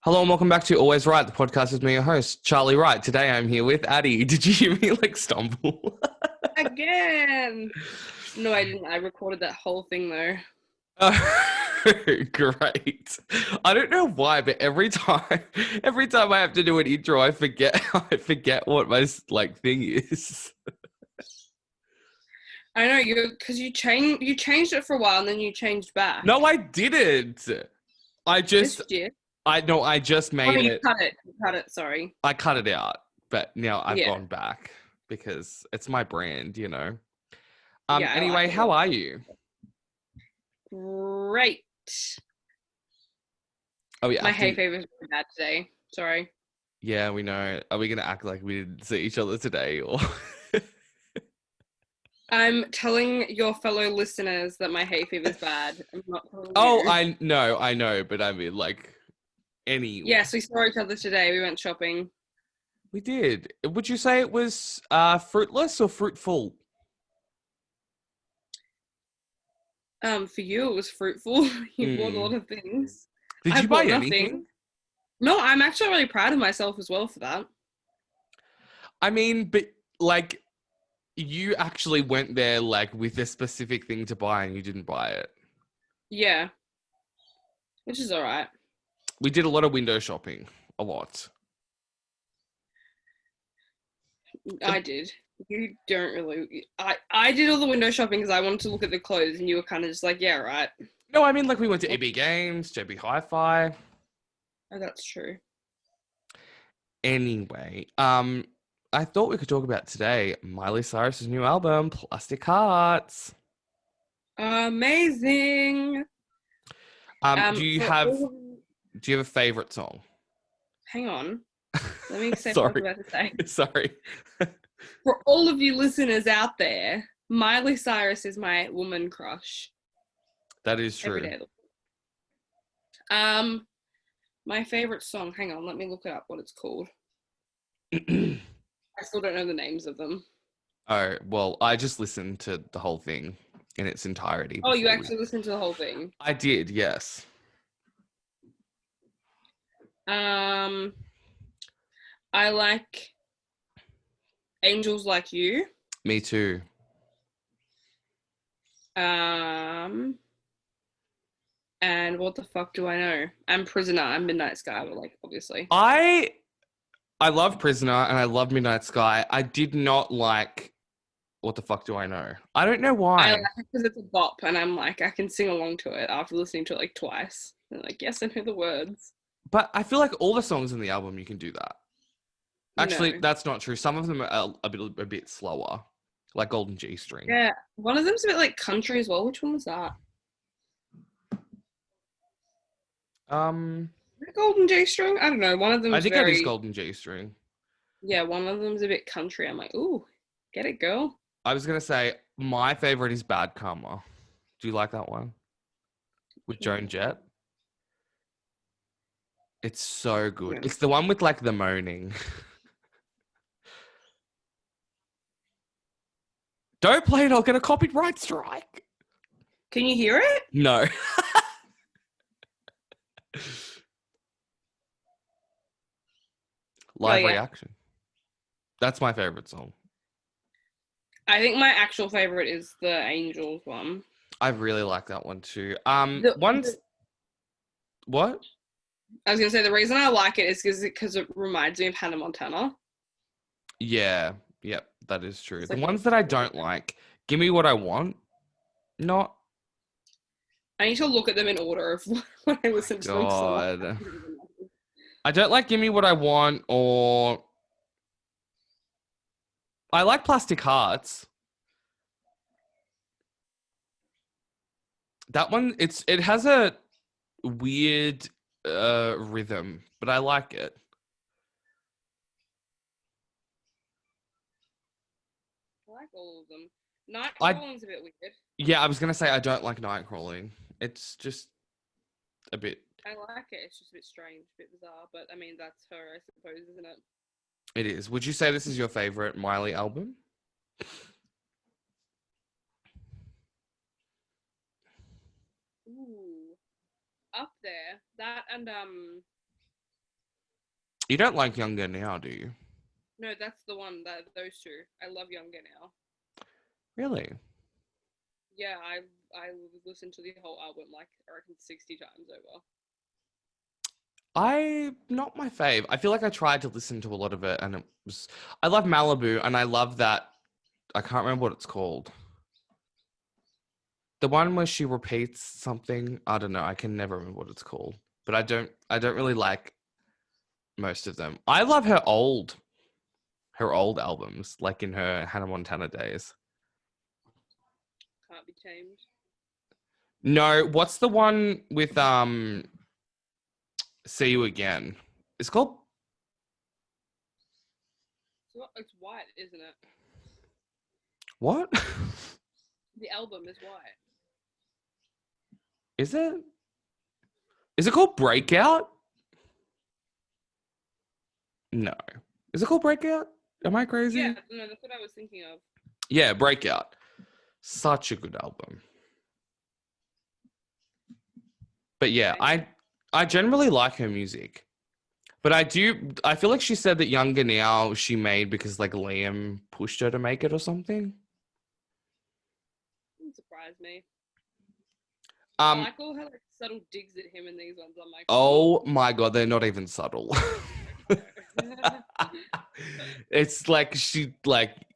Hello and welcome back to Always Right, the podcast with me, your host, Charlie Wright. Today I'm here with Addy. Did you hear me stumble? Again. No, I didn't. I recorded that whole thing though. Oh, great. I don't know why, but every time I have to do an intro, I forget what my thing is. I know you changed it for a while and then you changed back. No, I didn't. I Yes, just you did. I know I just Oh, made you it. cut it. You cut it. Sorry. I cut it out, but now I've Yeah. gone back because it's my brand. Yeah, I like Anyway, it. how are you? Great. Are we My hay acting? fever's really bad today. Sorry. Yeah, we know. Are we gonna act like we didn't see each other today, or? I'm telling your fellow listeners that my hay fever's bad. I'm not telling Oh, you. I know, but I mean, any. Yes, we saw each other today. We went shopping. We did. Would you say it was fruitless or fruitful? For you it was fruitful. You bought a Hmm. lot of things. Did I you buy bought nothing. anything? No, I'm actually really proud of myself as well for that. I mean, but like, you actually went there with a specific thing to buy, and you didn't buy it. Yeah, which is all right. We did a lot of window shopping, a lot. I did. You don't really. I did all the window shopping because I wanted to look at the clothes, and you were kind of just like, yeah, right. No, I mean, we went to EB Games, JB Hi-Fi. Oh, that's true. Anyway, I thought we could talk about today Miley Cyrus's new album, Plastic Hearts. Amazing. Do you For have all, do you have a favorite song? hang on. Let me say what I was Sorry, about to say. sorry. For all of you listeners out there, Miley Cyrus is my woman crush That is every true. day. Um, my favorite song. Hang on, let me look it up. What it's called. I still don't know the names of them. Oh, well, I just listened to the whole thing in its entirety Oh, you before we. actually listened to the whole thing. I did, yes. Um, I like Angels Like You. Me too. Um, and what the fuck do I know? I'm Prisoner. I'm Midnight Sky, but obviously. I love Prisoner and I love Midnight Sky. I did not like What the Fuck Do I Know? I don't know I like why. it because it's a bop, and I'm like, I can sing along to it after listening to it twice. And yes, I know the words. But I feel like all the songs in the album you can do that. Actually, No. that's not true. Some of them are a bit slower, like Golden G String. Yeah, one of them's a bit like country as well. Which one was that? Um, Is it Golden J String? I don't know. One of I them's think it is very, Golden G String. yeah, one of them's a bit country. I'm like, ooh, get it, girl. I was gonna say my favorite is Bad Karma. Do you like that one with Joan Jett? It's so good. Yeah. It's the one with the moaning. Don't play it. I'll get a copyright strike. Can you hear it? No. Oh Live yeah. reaction. That's my favorite song. I think my actual favorite is the Angels one. I really like that one too. The, Once the, what? I was gonna say the reason I like it is because it reminds me of Hannah Montana. Yeah, yep, that is true. It's The like ones that I don't like, Give Me What I Want, not. I need to look at them in order of when I listen to them. God. I don't like Give Me What I Want, or I like Plastic Hearts. That one, it has a weird rhythm, but I like it. I like all of them. Night I Crawling's a bit weird. Yeah, I was gonna say I don't like night crawling. It's just a bit. I like it. It's just a bit strange, a bit bizarre. But I mean, that's her, I suppose, isn't it? It is. Would you say this is your favorite Miley album? Ooh, up there. That and You don't like Younger Now, do you? No, that's the one. Those two. I love Younger Now. Really? Yeah, I listened to the whole album like I reckon 60 times over. Not my fave. I feel like I tried to listen to a lot of it and it was, I love Malibu and I love that, I can't remember what it's called. The one where she repeats something, I don't know, I can never remember what it's called. But I don't really like most of them. I love her old albums, like in her Hannah Montana days. Can't be tamed. No, what's the one with See You Again? It's called It's white, isn't it? what? The album is white. Is it? Is it called Breakout? No. Is it called Breakout? Am I crazy? Yeah, no, that's what I was thinking of. Yeah, Breakout. Such a good album. But yeah, I generally like her music. But I feel like she said that Younger Now she made because like Liam pushed her to make it or something. Doesn't surprise me. I like all her like subtle digs at him in these ones. I'm like, oh my god, they're not even subtle. It's like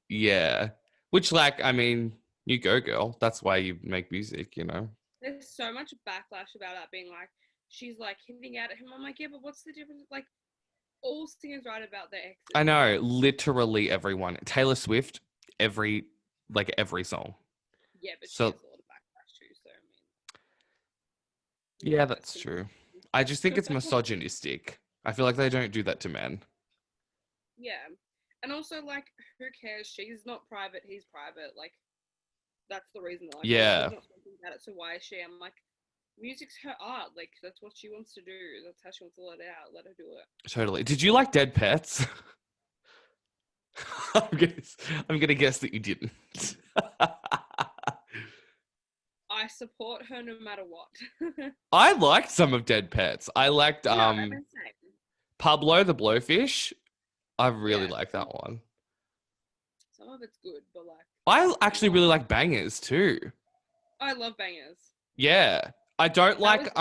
yeah. Which like, I mean, you go girl. That's why you make music, you know. There's so much backlash about that being like, she's like hinting out at him. I'm like, yeah, but what's the difference? Like, all singers write about their exes. I know, literally everyone. Taylor Swift, every song. Yeah, but so, she has a lot of backlash too, so I mean. Yeah, that's true. I just think it's misogynistic. I feel like they don't do that to men. Yeah. And also, like, who cares? She's not private, he's private. Like, that's the reason. Like, yeah. She's not talking about it, so why is she? I'm like, music's her art. Like, that's what she wants to do. That's how she wants to let it out. Let her do it. Totally. Did you like Dead Pets? I'm gonna guess that you didn't. I support her no matter what. I liked some of Dead Pets. I liked Pablo the Blowfish. I really like that one. Some of it's good, but like I actually really like Bangers too. I love Bangers. Yeah. I don't like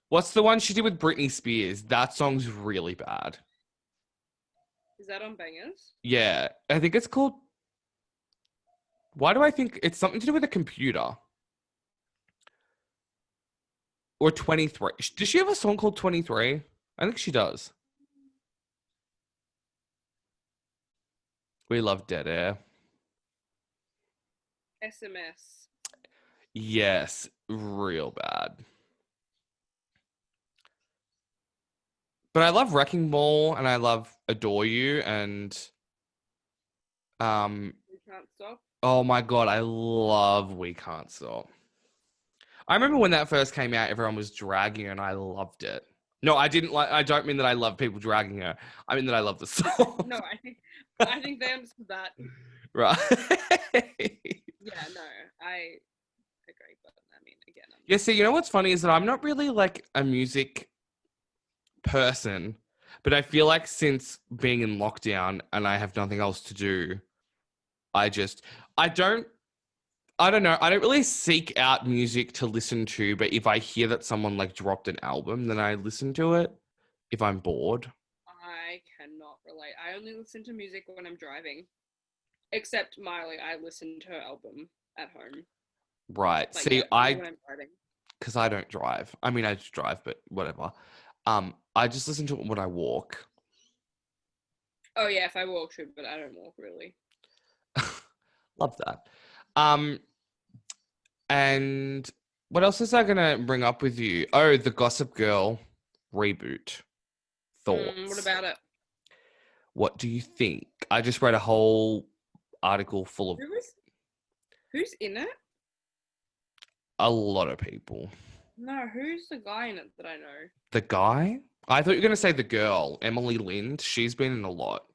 what's the one she did with Britney Spears? That song's really bad. Is that on Bangers? Yeah. I think it's called, why do I think it's something to do with a computer? Or 23. Does she have a song called 23? I think she does. We love Dead Air. SMS. Yes, real bad. But I love Wrecking Ball and I love Adore You and We Can't Stop. Oh my god, I love We Can't Stop. I remember when that first came out, everyone was dragging her and I loved it. No, I don't mean that I love people dragging her. I mean that I love the song. No, I think they understood that. Right. Yeah, no, I agree, but I mean, again. Yeah, see, you know what's funny is that I'm not really like a music person, but I feel like since being in lockdown and I have nothing else to do, I don't know. I don't really seek out music to listen to, but if I hear that someone like dropped an album, then I listen to it if I'm bored. I cannot relate. I only listen to music when I'm driving. Except Miley, I listen to her album at home. Right. Like, see, when I'm driving. Because I don't drive. I mean, I just drive, but whatever. I just listen to it when I walk. Oh yeah, if I walk, true, but I don't walk really. Love that. And what else is I gonna bring up with you? Oh, the Gossip Girl reboot. Thoughts? What about it? What do you think? I just read a whole article full of who's in it? A lot of people. No, who's the guy in it that I know? The guy? I thought you were gonna say the girl, Emily Lind. She's been in a lot.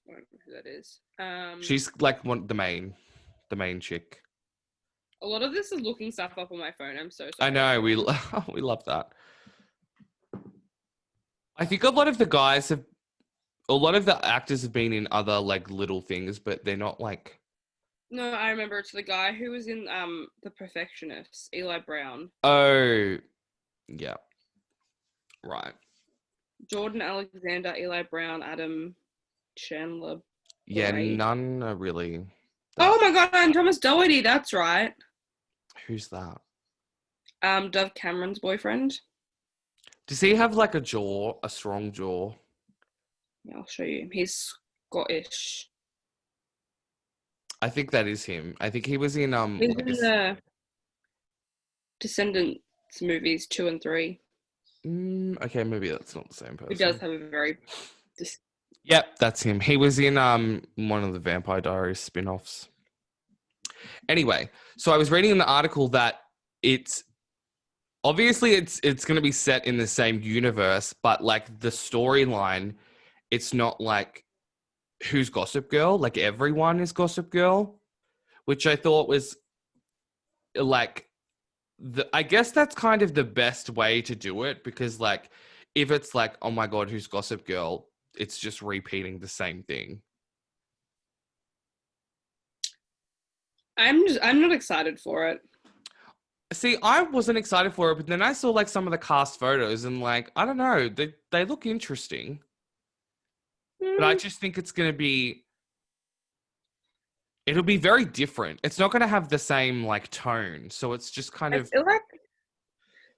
I don't know who that is. She's like the main chick. A lot of this is looking stuff up on my phone. I'm so sorry. I know we love that. I think a lot of the actors have been in other like little things, but they're not like. No, I remember it's the guy who was in The Perfectionist, Eli Brown. Oh, yeah, right. Jordan Alexander, Eli Brown, Adam Chandler. Yeah, Wright. none are really. Oh my god, and Thomas Doherty, that's right. Who's that? Dove Cameron's boyfriend. Does he have like a strong jaw? Yeah, I'll show you. He's Scottish. I think that is him. I think he was in He's in the Descendants movies 2 and 3. Okay, maybe that's not the same person. Who does have a very. Yep, that's him. He was in one of the Vampire Diaries spin-offs. Anyway, so I was reading in the article that it's obviously it's going to be set in the same universe, but like the storyline, it's not like who's Gossip Girl, like everyone is Gossip Girl, which I thought was like I guess that's kind of the best way to do it, because like if it's like, oh my god, who's Gossip Girl, it's just repeating the same thing. I'm not excited for it. See, I wasn't excited for it, but then I saw like some of the cast photos and like, I don't know, they look interesting. But I just think it's going to be, it'll be very different. It's not going to have the same like tone. So it's just kind of. I feel like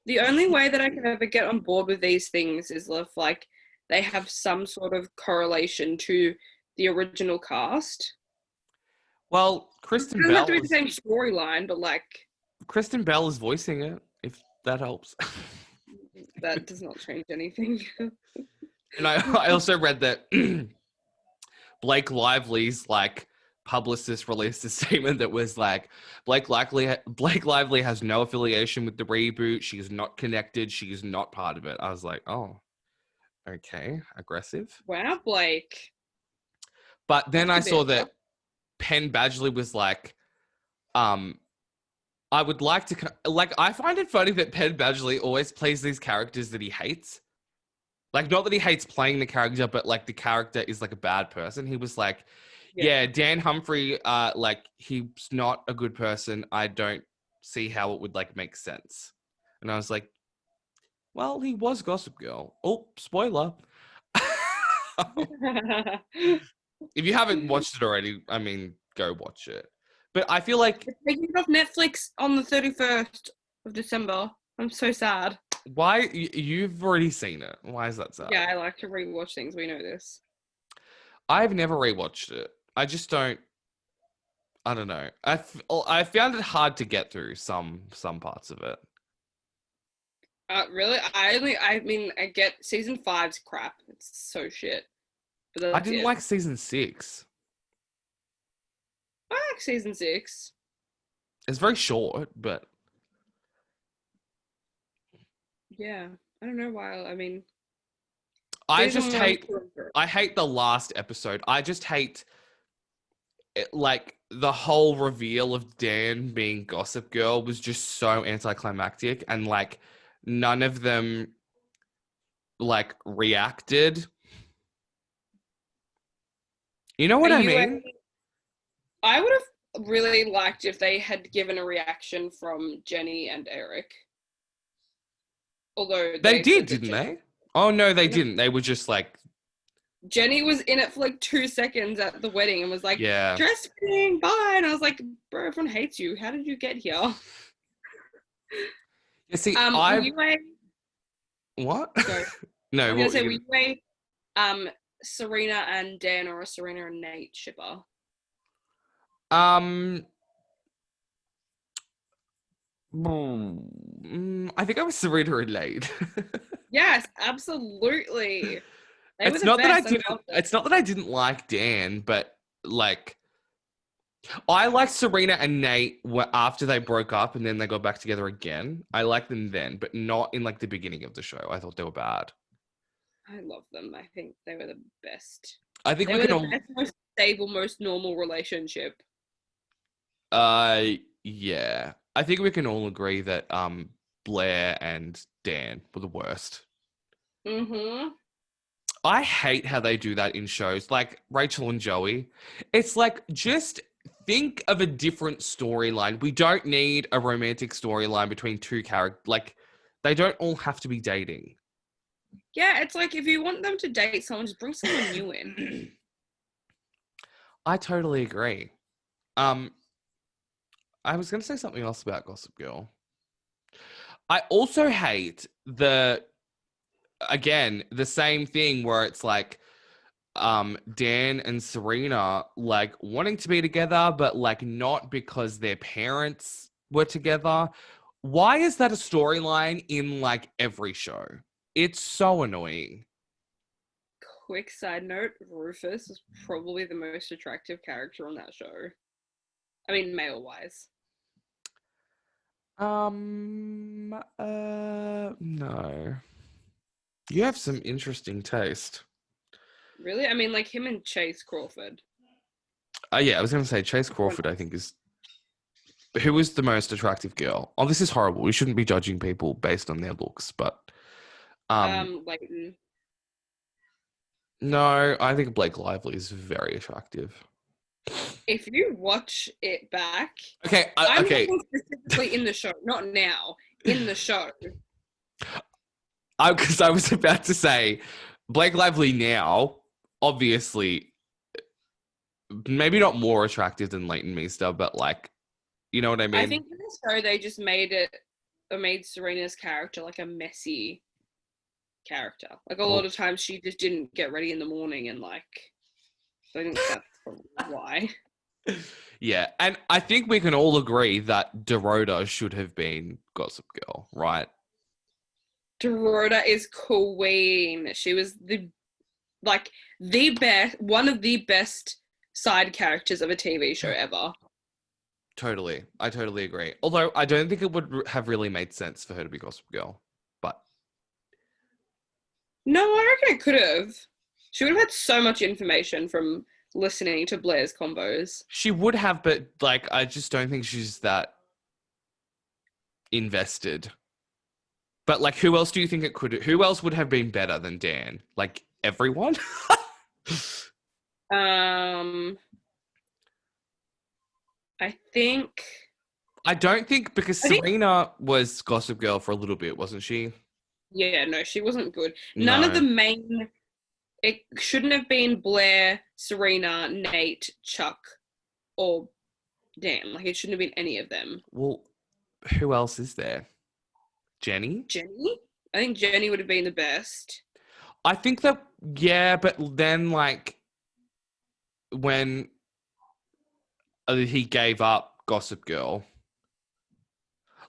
the only way that I can ever get on board with these things is if like they have some sort of correlation to the original cast. Well, Kristen It doesn't Bell. have to be the same storyline, but like. Kristen Bell is voicing it, if that helps. That does not change anything. And I also read that Blake Lively's like publicist released a statement that was like, Blake Lively has no affiliation with the reboot. She is not connected. She is not part of it. I was like, oh, okay, aggressive. Wow, Blake. But then I saw that Penn Badgley was like, I would like to, like, I find it funny that Penn Badgley always plays these characters that he hates. Like, not that he hates playing the character, but like the character is like a bad person. He was like, yeah, Dan Humphrey, like he's not a good person. I don't see how it would like make sense. And I was like, well, he was Gossip Girl. Oh, spoiler. If you haven't watched it already, I mean, go watch it. But I feel like it's taking it off Netflix on the 31st of December. I'm so sad. Why? You've already seen it. Why is that sad? Yeah, I like to rewatch things. We know this. I've never rewatched it. I just don't. I don't know. I found it hard to get through some parts of it. Really? I get season 5's crap. It's so shit. But I didn't like season 6. I like season 6. It's very short, but yeah, I don't know why. I mean, I hate the last episode. I just hate it, like the whole reveal of Dan being Gossip Girl was just so anticlimactic, and like none of them like reacted. You know what I mean? I would have really liked if they had given a reaction from Jenny and Eric. Although they did, didn't they? Oh no, they didn't. They were just like, Jenny was in it for like 2 seconds at the wedding and was like, yeah, dress fitting, bye. And I was like, bro, everyone hates you. How did you get here? You see, what? Sorry. No, I was gonna say, were you Serena and Dan or a Serena and Nate shipper? I think I was Serena and Nate. Yes, absolutely. It's not that I didn't like Dan, but like I liked Serena and Nate after they broke up and then they got back together again. I liked them then, but not in like the beginning of the show. I thought they were bad. I love them. I think they were the best. I think they were the best, most stable, most normal relationship. Yeah. I think we can all agree that Blair and Dan were the worst. Mm-hmm. I hate how they do that in shows like Rachel and Joey. It's like, just think of a different storyline. We don't need a romantic storyline between two characters. Like, they don't all have to be dating. Yeah, it's like if you want them to date someone, just bring someone new in. I totally agree. I was going to say something else about Gossip Girl. I also hate the same thing where it's like Dan and Serena like wanting to be together, but like not because their parents were together. Why is that a storyline in like every show? It's so annoying. Quick side note, Rufus is probably the most attractive character on that show. I mean, male-wise. No. You have some interesting taste. Really? I mean, like him and Chase Crawford. Yeah, I was going to say Chase Crawford, I think, is... Who is the most attractive girl? Oh, this is horrible. We shouldn't be judging people based on their looks, but... Leighton. No, I think Blake Lively is very attractive. If you watch it back... Okay, I'm okay. talking specifically in the show, not now. In the show. Because I was about to say, Blake Lively now, obviously, maybe not more attractive than Leighton Meester, but like, you know what I mean? I think in the show they just made Serena's character like a messy character. Like a lot of times she just didn't get ready in the morning, and like, I think that's probably why. Yeah, and I think we can all agree that Dorota should have been Gossip Girl, right? Dorota is queen. She was the best, one of the best side characters of a TV show ever. Totally. I totally agree. Although I don't think it would have really made sense for her to be Gossip Girl, but... No, I reckon it could have. She would have had so much information from listening to Blair's combos. She would have, but like, I just don't think she's that invested. But like, who else do you think it could? Who else would have been better than Dan? Like everyone? I think. I don't think because Serena was Gossip Girl for a little bit, wasn't she? Yeah, no, she wasn't good. None of the main. It shouldn't have been Blair, Serena, Nate, Chuck, or Dan. Like, it shouldn't have been any of them. Well, who else is there? Jenny? Jenny? I think Jenny would have been the best. I think that, yeah, but then, like, when he gave up Gossip Girl,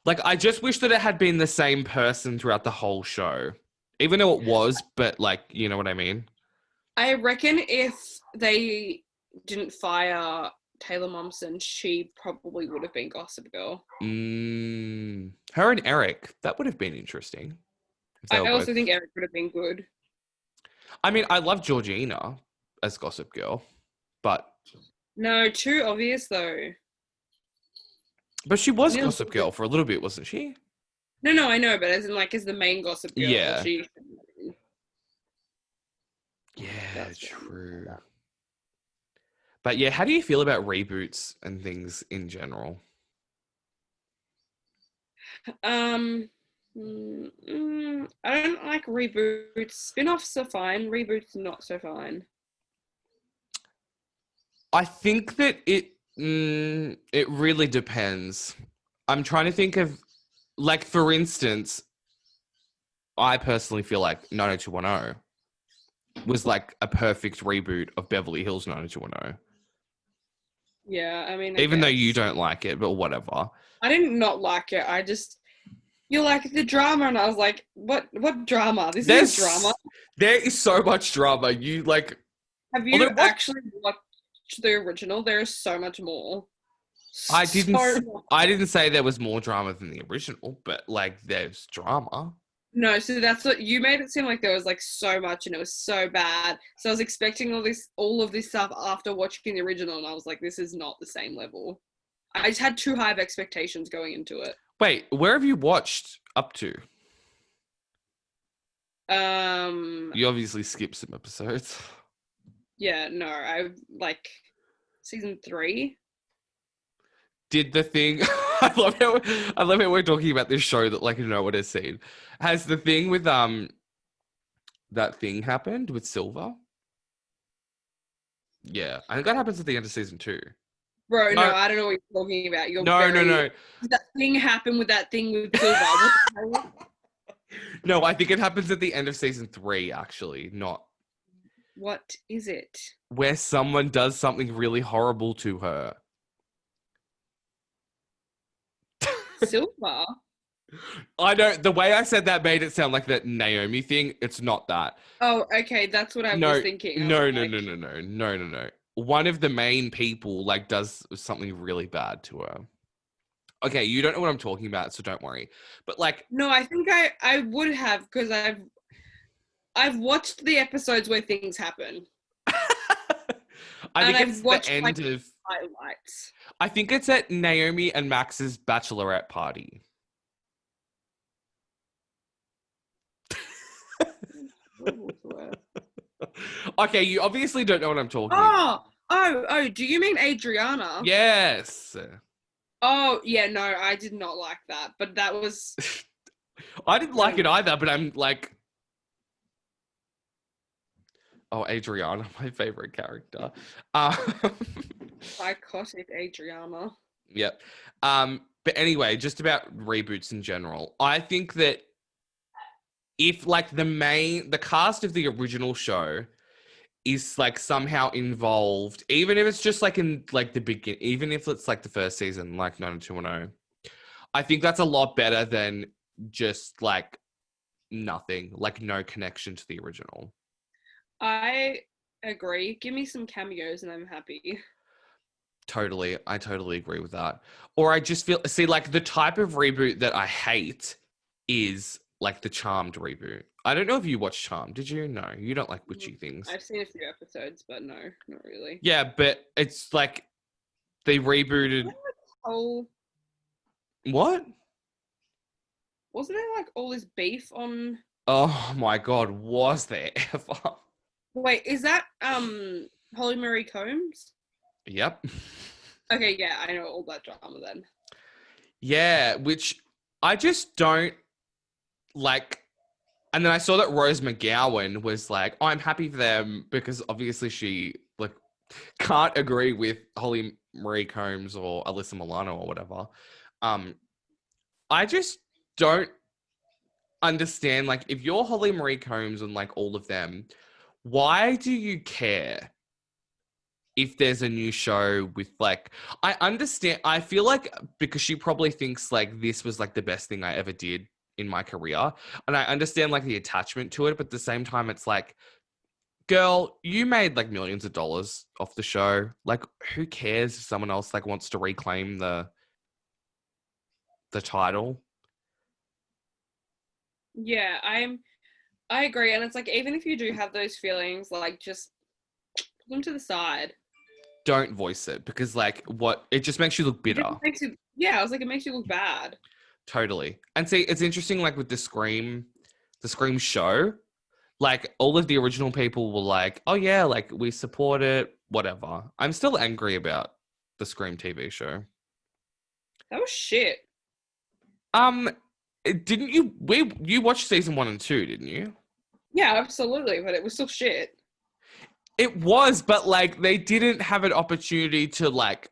like, I just wish that it had been the same person throughout the whole show. Even though it was, but, like, you know what I mean? I reckon if they didn't fire Taylor Momsen, she probably would have been Gossip Girl. Her and Eric, that would have been interesting. I also think Eric would have been good. I mean, I love Georgina as Gossip Girl, but... No, too obvious, though. But she was Gossip Girl for a little bit, wasn't she? No, I know, but as in, like, as the main Gossip Girl. Yeah. She... Yeah, that's true. But yeah, how do you feel about reboots and things in general? I don't like reboots. Spin-offs are fine. Reboots are not so fine. I think that it really depends. I'm trying to think of, like, for instance, I personally feel like 90210 was like a perfect reboot of Beverly Hills 90210. Yeah, I mean... Even though you don't like it, but whatever. I didn't not like it. I just... You're like, the drama, and I was like, what drama? This is drama. There is so much drama. You, like... Have you actually watched the original? There is so much more. I didn't say there was more drama than the original, but, like, there's drama. No, so that's what you made it seem like there was like so much and it was so bad. So I was expecting all of this stuff after watching the original, and I was like, this is not the same level. I just had too high of expectations going into it. Wait, where have you watched up to? Um, You obviously skipped some episodes. yeah, no, I like season 3. Did the thing I love how we're talking about this show that like no one has seen. Has the thing with that thing happened with Silver? Yeah. I think that happens at the end of season 2. Bro, no, No, I don't know what you're talking about. You're no. very. Did that thing happen with that thing with Silver? What the hell? No, I think it happens at the end of season 3, actually, not What is it? where someone does something really horrible to her. Silver? I know the way I said that made it sound like that Naomi thing. It's not that. Oh, okay, that's what I was No, thinking. I was no, like, no. One of the main people like does something really bad to her. Okay, you don't know what I'm talking about, so don't worry. But like, no, I think I would have because I've watched the episodes where things happen, I and think it's I've the watched end like of. highlights. I think it's at Naomi and Max's bachelorette party. Okay, you obviously don't know what I'm talking about. Oh, do you mean Adriana? Yes. Oh, yeah, no, I did not like that, but that was. I didn't like it know. either, but I'm like, oh, Adriana, my favorite character. Psychotic Adriana. Yep. But anyway, just about reboots in general. I think that if like the cast of the original show is like somehow involved, even if it's just like in like the begin, even if it's like the first season, like 90210, I think that's a lot better than just like nothing, like no connection to the original. I agree. Give me some cameos and I'm happy. Totally. I totally agree with that. Or I just feel, see, like the type of reboot that I hate is like the Charmed reboot. I don't know if you watched Charmed. Did you? No, you don't like witchy things. I've seen a few episodes, but no, not really. Yeah, but it's like they rebooted. Oh, What? wasn't there like all this beef on? Oh my God, was there ever? Wait, is that Holly Marie Combs? Yep. Okay, yeah, I know all that drama then. Yeah, which I just don't like. And then I saw that Rose McGowan was like, oh, I'm happy for them because obviously she like can't agree with Holly Marie Combs or Alyssa Milano or whatever. I just don't understand, like, if you're Holly Marie Combs and like all of them, why do you care if there's a new show with like, I understand, I feel like because she probably thinks like this was like the best thing I ever did in my career. And I understand like the attachment to it, but at the same time, it's like, girl, you made like millions of dollars off the show. Like, who cares if someone else like wants to reclaim the title? Yeah, I agree, and it's like even if you do have those feelings, like just put them to the side. Don't voice it because like what it just makes you look It bitter. just makes you, yeah, I was like, it makes you look bad. Totally. And see, it's interesting like with the Scream show, like all of the original people were like, oh yeah, like we support it, whatever. I'm still angry about the Scream TV show. That was shit. Didn't you watched season 1 and 2, didn't you? Yeah, absolutely, but it was still shit. It was, but like they didn't have an opportunity to like,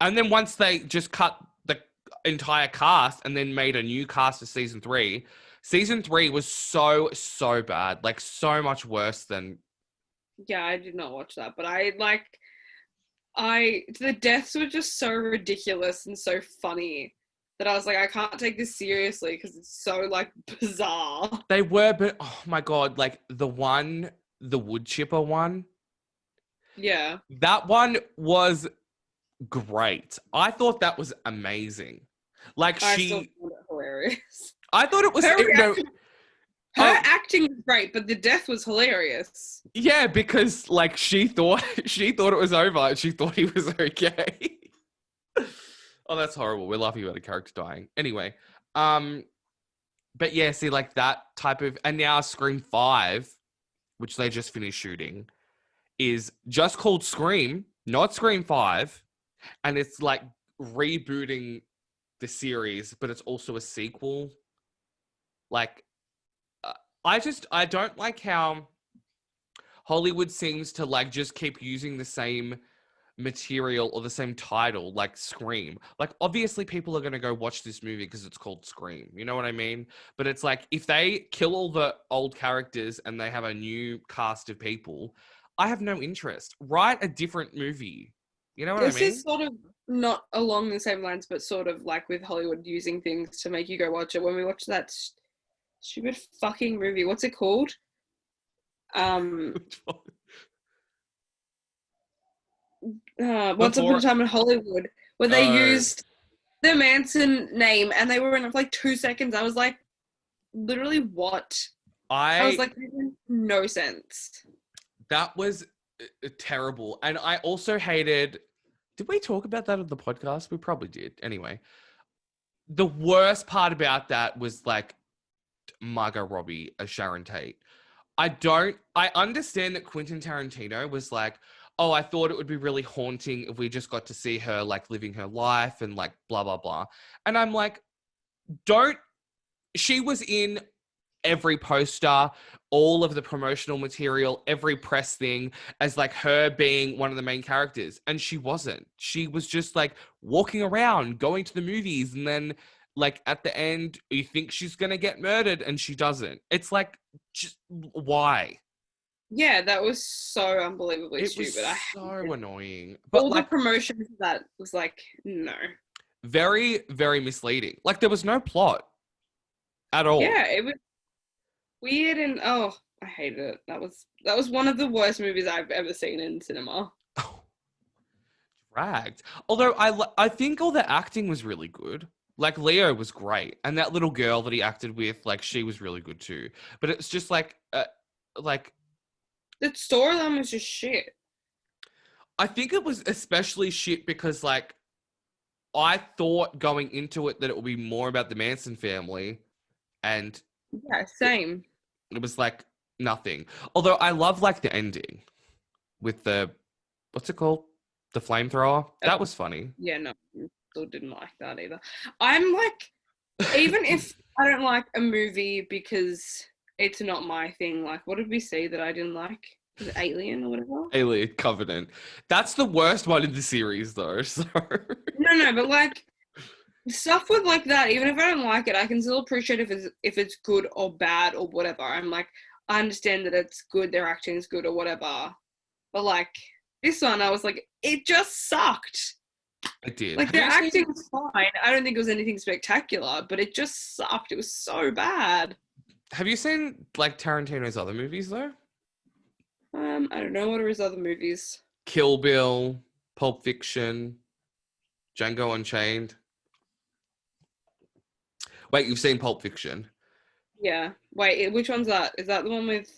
and then once they just cut the entire cast and then made a new cast for season 3, season 3 was so bad, like so much worse than. Yeah, I did not watch that, but the deaths were just so ridiculous and so funny that I was like, I can't take this seriously because it's so like bizarre. They were, but oh my God, like the wood chipper one. Yeah. That one was great. I thought that was amazing. Like I still found it hilarious. I thought it was, Her acting was great, but the death was hilarious. yeah, because like she thought it was over and she thought he was okay. Oh, that's horrible. We're laughing about a character dying. Anyway, but yeah, see, like that type of, and now Scream 5, which they just finished shooting, is just called Scream, not Scream 5. And it's like rebooting the series, but it's also a sequel. Like, I don't like how Hollywood seems to like just keep using the same material or the same title, like Scream. Like, obviously people are going to go watch this movie because it's called Scream. You know what I mean? But it's like, if they kill all the old characters and they have a new cast of people, I have no interest. Write a different movie. You know what I This mean? is sort of not along the same lines, but sort of like with Hollywood using things to make you go watch it. When we watched that stupid fucking movie, what's it called? Once Upon a Time in Hollywood, where they used the Manson name and they were in it for like 2 seconds. I was like, literally what? I was like, no sense. That was terrible. And I also hated, did we talk about that on the podcast? We probably did. Anyway, the worst part about that was like Margot Robbie as Sharon Tate. I understand that Quentin Tarantino was like, oh, I thought it would be really haunting if we just got to see her like living her life and like blah, blah, blah. And I'm like, she was in every poster, all of the promotional material, every press thing as like her being one of the main characters. And she wasn't. She was just like walking around, going to the movies. And then like at the end, you think she's going to get murdered and she doesn't. It's like, just why? Yeah, that was so unbelievably stupid. It was so annoying. But all the promotion for that was like, no. Very, very misleading. Like there was no plot at all. Yeah, it was weird and I hated it. That was one of the worst movies I've ever seen in cinema. Dragged. Although I think all the acting was really good. Like Leo was great, and that little girl that he acted with, like she was really good too. But it's just like the storyline was just shit. I think it was especially shit because like I thought going into it that it would be more about the Manson family, and yeah, same. It was like nothing. Although I love like the ending with the, what's it called? The flamethrower. That was funny. Yeah, no, still didn't like that either. I'm like, even if I don't like a movie because it's not my thing, like, what did we see that I didn't like? Was it Alien or whatever? Alien Covenant. That's the worst one in the series, though. So no, but like stuff with like that, even if I don't like it, I can still appreciate if it's good or bad or whatever. I'm like, I understand that it's good, their acting is good or whatever, but like this one, I was like, it just sucked. It did. Like their acting was fine. I don't think it was anything spectacular, but it just sucked. It was so bad. Have you seen like Tarantino's other movies though? I don't know. What are his other movies? Kill Bill, Pulp Fiction, Django Unchained. Wait, you've seen Pulp Fiction? Yeah. Wait, which one's that? Is that the one with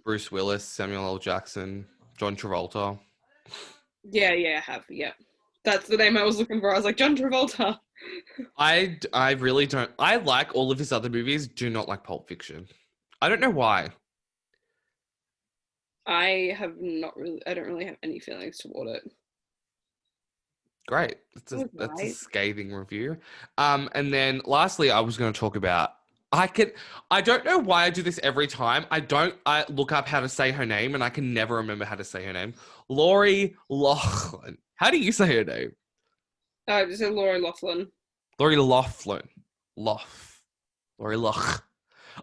Bruce Willis, Samuel L. Jackson, John Travolta? Yeah, I have. Yeah. That's the name I was looking for. I was like, John Travolta. I really don't. I like all of his other movies, do not like Pulp Fiction. I don't know why. I don't really have any feelings toward it. Great. That's a scathing review. And then lastly, I was going to talk about, I don't know why I do this every time. I look up how to say her name and I can never remember how to say her name. Lori Laughlin. How do you say her name? Just Lori Laughlin. Lori Laughlin. Lori Lough.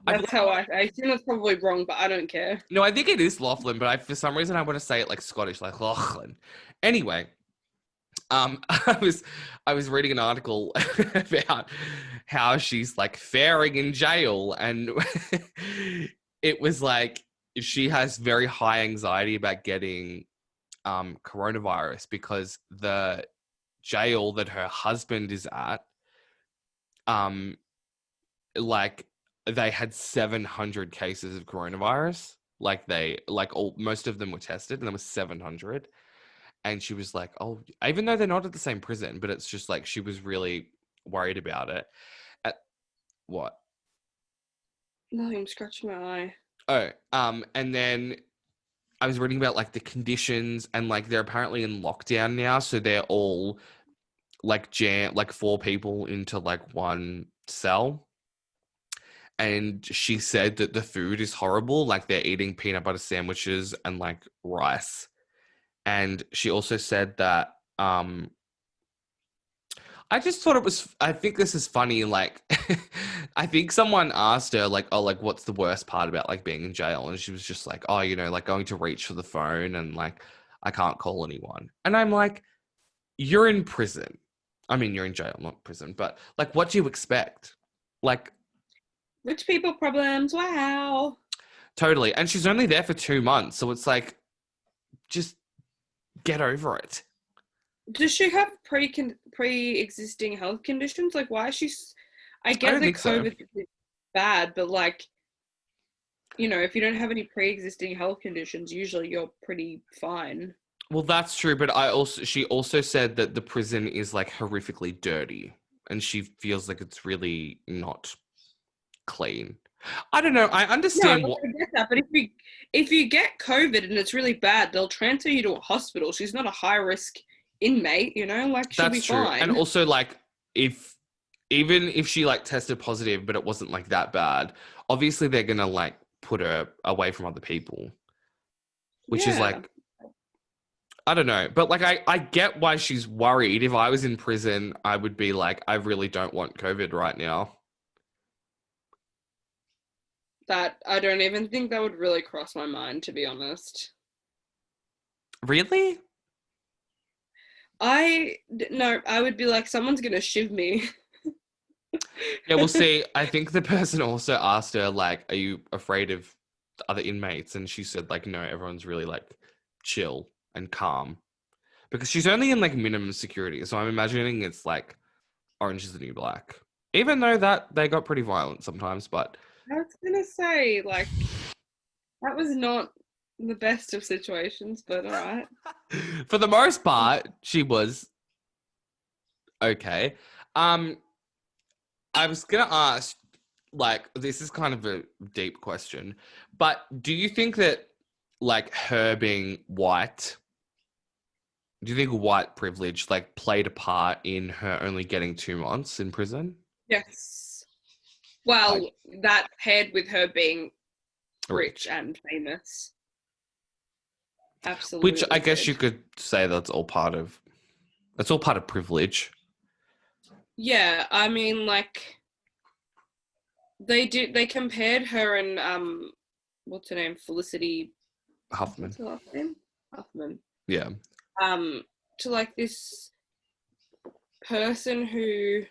That's how I assume that's probably wrong, but I don't care. No, I think it is Laughlin, but for some reason I want to say it like Scottish, like Laughlin. Anyway, I was reading an article about how she's like faring in jail, and it was like she has very high anxiety about getting coronavirus because the jail that her husband is at, like they had 700 cases of coronavirus. Most of them were tested, and there was 700. And she was like, oh, even though they're not at the same prison, but it's just like she was really worried about it. What? Nothing, I'm scratching my eye. Oh, and then I was reading about like the conditions, and like they're apparently in lockdown now, so they're all like like 4 people into like one cell. And she said that the food is horrible, like they're eating peanut butter sandwiches and like rice. And she also said that I just thought it was, I think this is funny. Like, I think someone asked her, like, oh, like, what's the worst part about, like, being in jail? And she was just like, oh, you know, like, going to reach for the phone and, like, I can't call anyone. And I'm like, you're in prison. I mean, you're in jail, not prison. But, like, what do you expect? Like, Rich people problems. Wow. totally. And she's only there for 2 months. So it's like, just get over it. Does she have pre-existing health conditions? Like, why is she? I get don't that think so. COVID is bad, but like, you know, if you don't have any pre-existing health conditions, usually you're pretty fine. Well, that's true, but she also said that the prison is like horrifically dirty, and she feels like it's really not clean. I don't know. I No, understand I what. get that, but if you get COVID and it's really bad, they'll transfer you to a hospital. She's not a high risk inmate, you know, like she'll be That's true, and fine. also like even if she like tested positive, but it wasn't like that bad, obviously they're gonna like put her away from other people, which is Yeah, like I don't know, but like I get why she's worried. If I was in prison, I would be like, I really don't want COVID right now. that I don't even think that would really cross my mind, to be honest. Really? No, I would be like, someone's gonna shiv me. Yeah, we'll see. I think the person also asked her, like, are you afraid of the other inmates? And she said, like, no, everyone's really like chill and calm. Because she's only in like minimum security. So I'm imagining it's like Orange is the New Black. Even though that they got pretty violent sometimes, but I was gonna say, like, that was not the best of situations, but all right. for the most part, she was okay. Um, I was gonna ask, like, this is kind of a deep question, but do you think that like her being white, do you think white privilege like played a part in her only getting 2 months in prison? Yes. Well, Like, that paired with her being rich and famous. Absolutely. which I guess did. you could say that's all part of privilege. Yeah, I mean, like, they compared her and what's her name, Felicity, Huffman. what's her last name, Huffman, Yeah. to like this person who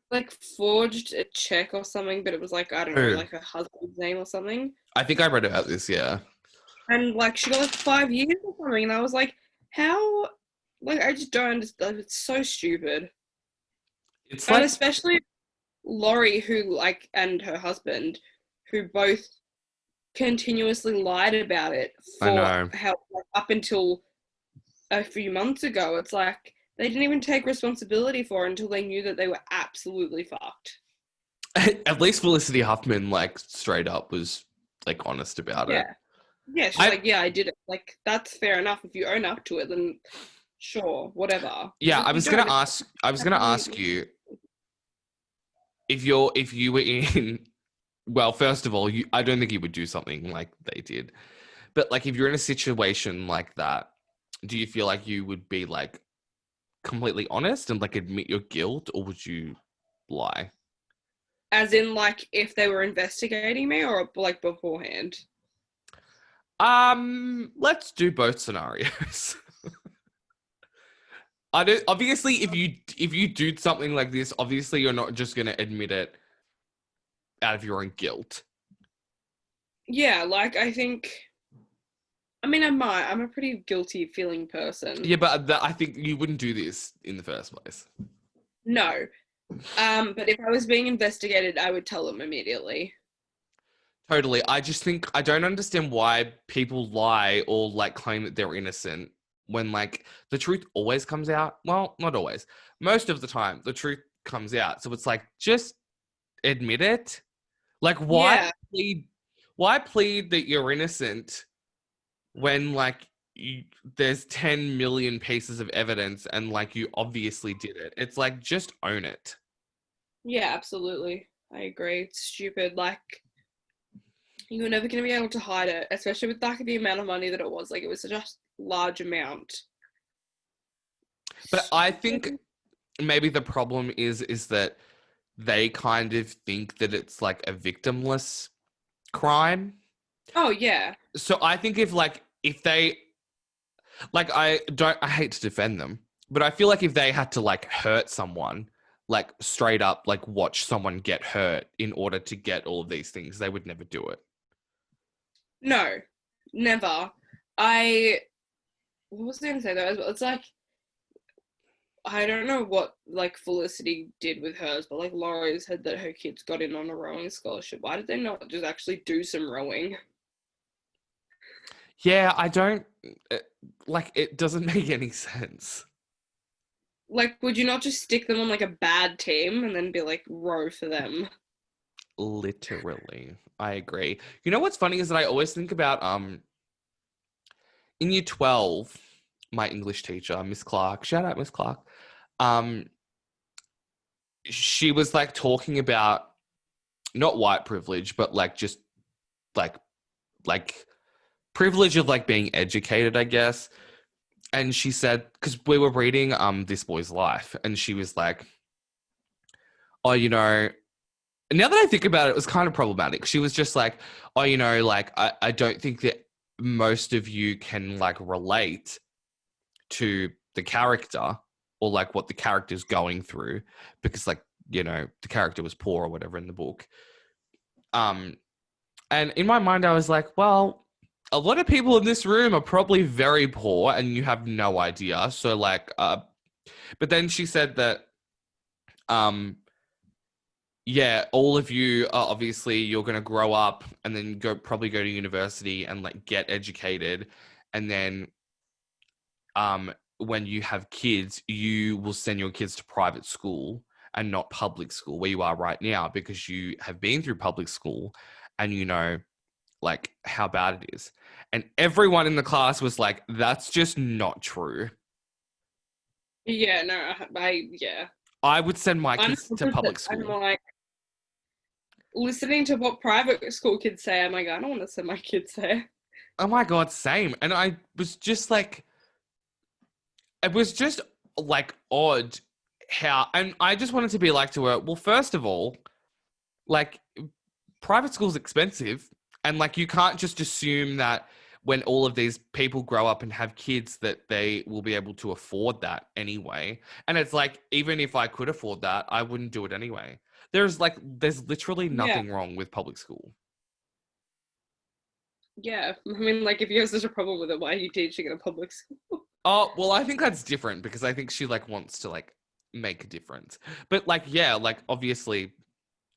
like forged a check or something, but it was like, I don't know, Who? like her husband's name or something, I think I read about this, yeah. and like she got like 5 years or something, and I was like, how? Like, I just don't understand. It's so stupid. It's And like especially Laurie, who like, and her husband, who both continuously lied about it I for know. how, like, up until a few months ago. It's like they didn't even take responsibility for it until they knew that they were absolutely fucked. At least Felicity Huffman, like, straight up was like honest about it. Yeah, she's like, yeah, I did it. Like, that's fair enough. If you own up to it, then sure, whatever. Yeah, If I you was don't, gonna ask. I was gonna ask you if you were in. Well, first of all, I don't think you would do something like they did, but like if you're in a situation like that, do you feel like you would be like completely honest and like admit your guilt, or would you lie? as in, like, if they were investigating me or like beforehand. Let's do both scenarios. I don't. Obviously, if you do something like this, obviously you're not just gonna admit it out of your own guilt. Yeah, like, I think, I mean, I'm a pretty guilty feeling person. Yeah, but I think you wouldn't do this in the first place. No. But if I was being investigated, I would tell them immediately. Totally. I just think I don't understand why people lie or like claim that they're innocent when like the truth always comes out. Well, not always. Most of the time, the truth comes out. So it's like, just admit it. Like, Yeah. why plead that you're innocent when like there's 10 million pieces of evidence and like you obviously did it? It's like, just own it. Yeah, absolutely. I agree. It's stupid. Like, you were never going to be able to hide it, especially with like the amount of money that it was. Like, it was such a large amount. But I think maybe the problem is that they kind of think that it's like a victimless crime. Oh, yeah. So I think if they like, I hate to defend them, but I feel like if they had to like hurt someone, like straight up like watch someone get hurt in order to get all of these things, they would never do it. No, never. What was I going to say though? It's like, I don't know what like Felicity did with hers, but like Laurie said that her kids got in on a rowing scholarship. Why did they not just actually do some rowing? Yeah, I don't like, it doesn't make any sense. Like, would you not just stick them on like a bad team and then be like, row for them? Literally. I agree. You know what's funny is that I always think about in year 12, my English teacher, Miss Clark, shout out Miss Clark, she was like talking about not white privilege, but like just like privilege of like being educated, I guess. And she said, because we were reading This Boy's Life, and she was like, oh, you know, now that I think about it, it was kind of problematic. She was just like, oh, you know, like I don't think that most of you can like relate to the character or like what the character's going through, because like, you know, the character was poor or whatever in the book. And in my mind, I was like, well, a lot of people in this room are probably very poor and you have no idea. So like, but then she said that, yeah, all of you are obviously, you're going to grow up and then probably go to university and like get educated. And then, when you have kids, you will send your kids to private school and not public school where you are right now, because you have been through public school and you know like how bad it is. And everyone in the class was like, that's just not true. Yeah, no, yeah. I would send my kids to public I'm school. like, listening to what private school kids say, I'm like, I don't want to send my kids there. Oh my God, same. And I was just like, it was just like odd how, and I just wanted to be like to her, well, first of all, like private school's expensive, and like you can't just assume that when all of these people grow up and have kids that they will be able to afford that anyway. And it's like, even if I could afford that, I wouldn't do it anyway. There's literally nothing wrong with public school. Yeah, I mean, like, if you have such a problem with it, why are you teaching in a public school? Oh, well, I think that's different because I think she like wants to like make a difference. But like, yeah, like obviously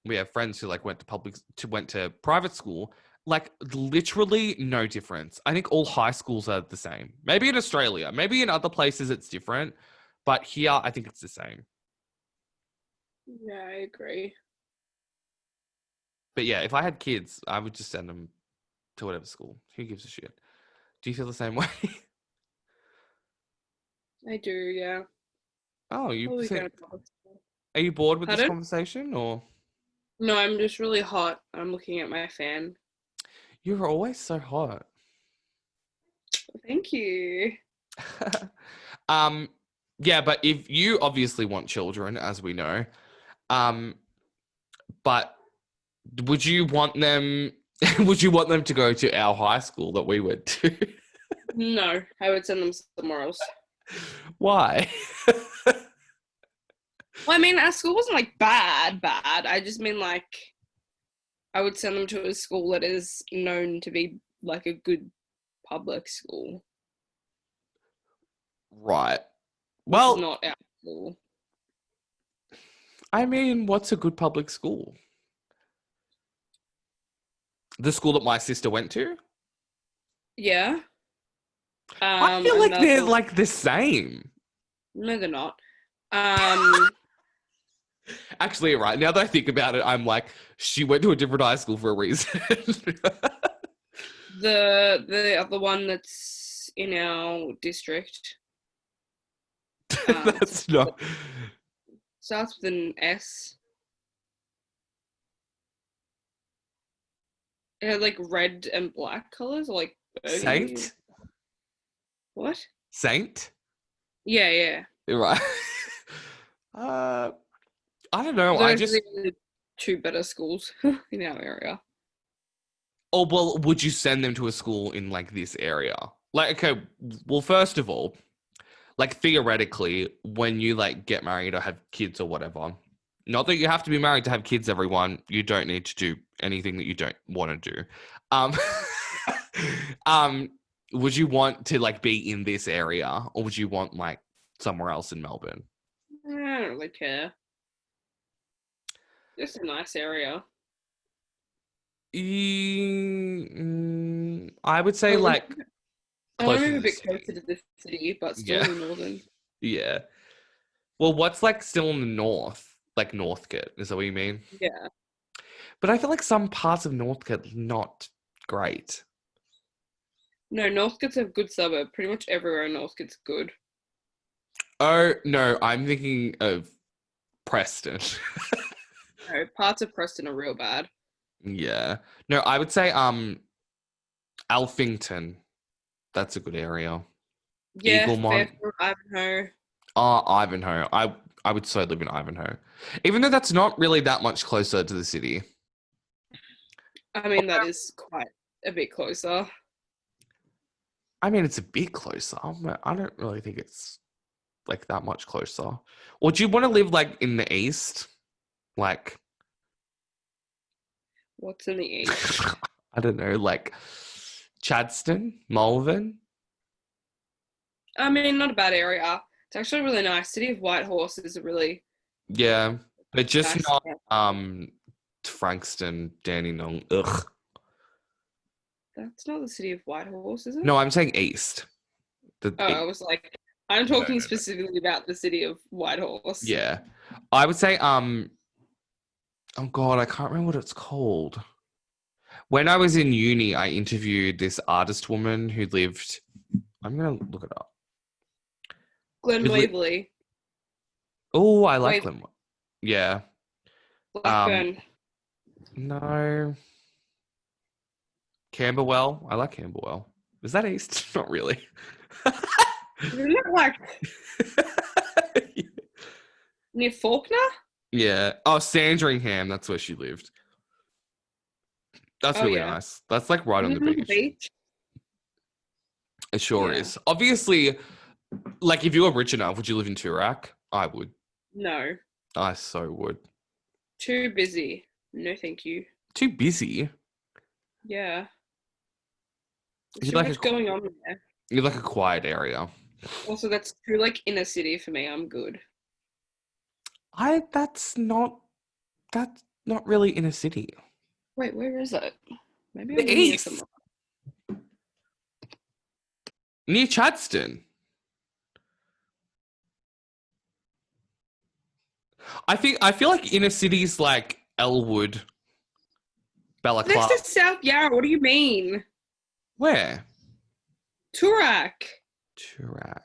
we have friends who like went to private school, like literally no difference. I think all high schools are the same. Maybe in Australia, maybe in other places it's different, but here I think it's the same. Yeah, I agree. But yeah, if I had kids, I would just send them to whatever school. Who gives a shit? Do you feel the same way? I do, yeah. Oh, Probably going to public school. Are you bored with this Pardon? conversation, or? No, I'm just really hot. I'm looking at my fan. You're always so hot. Thank you. Yeah, but if you obviously want children, as we know, but would you want them to go to our high school that we went to? No, I would send them somewhere else. Why? Well, I mean, our school wasn't like bad. I just mean like, I would send them to a school that is known to be like a good public school. Right. Well, not our school. I mean, what's a good public school? The school that my sister went to? Yeah. I feel like they're like the same. No, they're not. Actually, right now that I think about it, I'm like, she went to a different high school for a reason. The other one that's in our district That's not starts with an S. It had like red and black colors, or like burgundy. Saint. What? Saint. Yeah, yeah. Right. uh, I don't know. I Those are just. the two better schools in our area. Oh well, would you send them to a school in like this area? Like, okay, well, first of all, like theoretically, when you like get married or have kids or whatever, not that you have to be married to have kids, everyone. You don't need to do anything that you don't want to do. Um, um, would you want to like be in this area, or would you want like somewhere else in Melbourne? I don't really care. Just a nice area. I would say I want like I want closer to to move a the bit closer city. to the city, but still Yeah, in the northern. yeah. Well, what's like still in the north? Like Northcote, is that what you mean? Yeah. But I feel like some parts of Northcote not great. No, Northcote's a good suburb. Pretty much everywhere in Northcote's good. Oh no, I'm thinking of Preston. No, parts of Preston are real bad. Yeah. No, I would say Alphington. That's a good area. Yeah, Eaglemont. Fairfield, Ivanhoe. Ivanhoe. I would so live in Ivanhoe. Even though that's not really that much closer to the city. I mean, that is quite a bit closer. I mean, it's a bit closer, but I don't really think it's like that much closer. Or do you want to live like in the east? Like, What's in the east? I don't know, like Chadston, Malvern. I mean, not a bad area. It's actually really nice. City of Whitehorse is a really Yeah, but just nice not town. Frankston, Dandenong. Ugh. That's not the City of Whitehorse, is it? No, I'm saying east. Oh, I was like, I'm No, talking no, no. specifically about the City of Whitehorse. Yeah. I would say oh god, I can't remember what it's called. When I was in uni, I interviewed this artist woman who lived. I'm gonna look it up. Glen Waverley. Oh, I like Wait, Glen. Yeah. Blackburn. No. Camberwell. I like Camberwell. Is that east? Not really. Isn't it like near Faulkner? Yeah. Oh, Sandringham. That's where she lived. That's Oh, really yeah. nice. That's like right on the Isn't it beach. It sure Yeah. is. Obviously, like if you were rich enough, would you live in Toorak? I would. No. I so would. Too busy. No, thank you. Too busy. Yeah. There's You too like much going on there. you like a quiet area. Also, that's too like inner city for me. I'm good. That's not really in a city. Wait, where is it? Maybe The I'm near east. somewhere. Near Chadston. I feel like inner cities like Elwood, Bella Next Clark. to South Yarra. What do you mean? Where? Toorak. Toorak.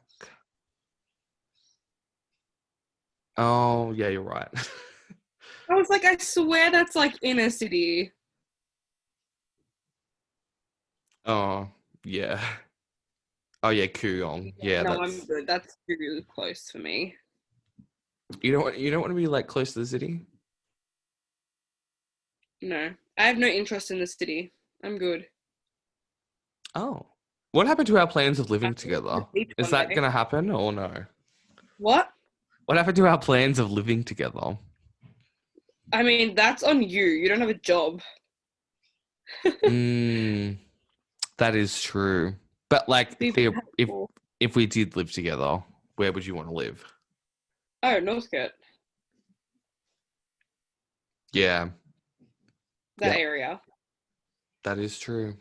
Oh, yeah, you're right. I was like, I swear that's like inner city. Oh, yeah. Oh, yeah, Kooyong. Yeah, No, that's... I'm good. That's really close for me. You don't want to be, like, close to the city? No, I have no interest in the city. I'm good. Oh. What happened to our plans of I living can go to the together? beach Is one that day. going to happen or no? What? What happened to our plans of living together? I mean, that's on you. You don't have a job. That is true. But, like, Be helpful. if we did live together, where would you want to live? Oh, Northcote. Yeah, That yeah, area. that is true.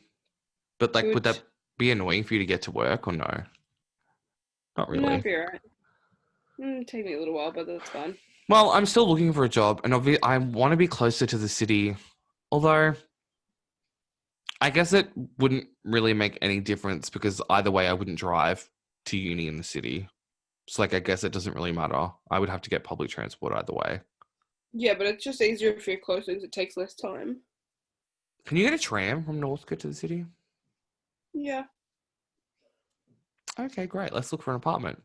But, like, would Good. that be annoying for you to get to work or no? Not No, really. it'd be alright. Take me a little while, but that's fine. Well, I'm still looking for a job, and I want to be closer to the city. Although, I guess it wouldn't really make any difference because either way, I wouldn't drive to uni in the city. So, like, I guess it doesn't really matter. I would have to get public transport either way. Yeah, but it's just easier if you're closer because it takes less time. Can you get a tram from Northcote to the city? Yeah. Okay, great. Let's look for an apartment.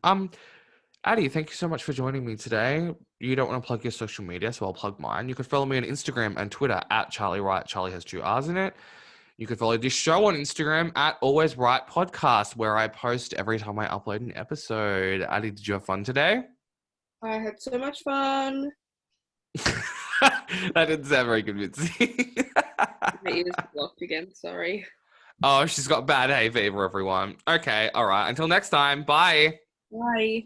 Addy, thank you so much for joining me today. You don't want to plug your social media, so I'll plug mine. You can follow me on Instagram and Twitter at Charlie Wright. Charlie has 2 R's in it. You can follow this show on Instagram at Always Right Podcast, where I post every time I upload an episode. Addy, did you have fun today? I had so much fun. That didn't sound very convincing. My ears blocked again, sorry. Oh, she's got bad hay fever, everyone. Okay, all right. Until next time, bye. Bye.